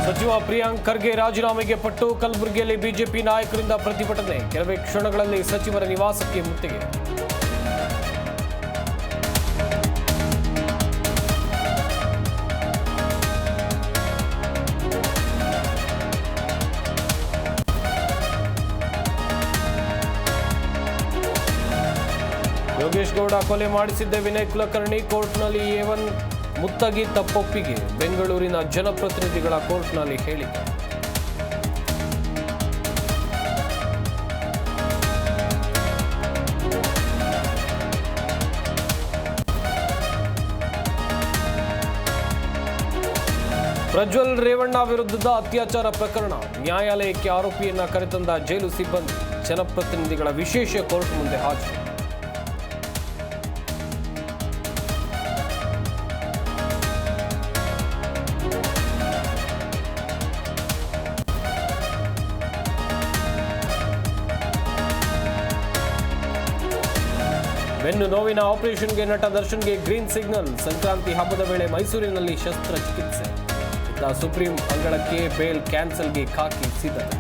ಸಚಿವ ಪ್ರಿಯಾಂಕ್ ಖರ್ಗೆ ರಾಜೀನಾಮೆಗೆ ಪಟ್ಟು ಕಲಬುರಗಿಯಲ್ಲಿ ಬಿಜೆಪಿ ನಾಯಕರಿಂದ ಪ್ರತಿಭಟನೆ. ಕೆಲವೇ ಕ್ಷಣಗಳಲ್ಲಿ ಸಚಿವರ ನಿವಾಸಕ್ಕೆ ಮುತ್ತಿಗೆ. ಯೋಗೇಶ್ ಗೌಡ ಕೊಲೆ ಮಾಡಿಸಿದ್ದ ವಿನಯ್ ಕುಲಕರ್ಣಿ ಕೋರ್ಟ್ನಲ್ಲಿ A1 ಮುತ್ತಗಿ ತಪ್ಪೊಪ್ಪಿಗೆ. ಬೆಂಗಳೂರಿನ ಜನಪ್ರತಿನಿಧಿಗಳ ಕೋರ್ಟ್ನಲ್ಲಿ ಹೇಳಿಕೆ. ಪ್ರಜ್ವಲ್ ರೇವಣ್ಣ ವಿರುದ್ಧದ ಅತ್ಯಾಚಾರ ಪ್ರಕರಣ. ನ್ಯಾಯಾಲಯಕ್ಕೆ ಆರೋಪಿಯನ್ನ ಕರೆತಂದ ಜೈಲು ಸಿಬ್ಬಂದಿ. ಜನಪ್ರತಿನಿಧಿಗಳ ವಿಶೇಷ ಕೋರ್ಟ್ ಮುಂದೆ ಹಾಜರು. ಬೆನ್ನು ನೋವಿನ ಆಪರೇಷನ್ಗೆ ನಟ ದರ್ಶನ್ಗೆ ಗ್ರೀನ್ ಸಿಗ್ನಲ್. ಸಂಕ್ರಾಂತಿ ಹಬ್ಬದ ವೇಳೆ ಮೈಸೂರಿನಲ್ಲಿ ಶಸ್ತ್ರಚಿಕಿತ್ಸೆ. ಸುಪ್ರೀಂ ಅಂಗಳಕ್ಕೆ ಬೇಲ್ ಕ್ಯಾನ್ಸಲ್ಗೆ ಖಾಕಿ ಸಿದ್ಧತೆ.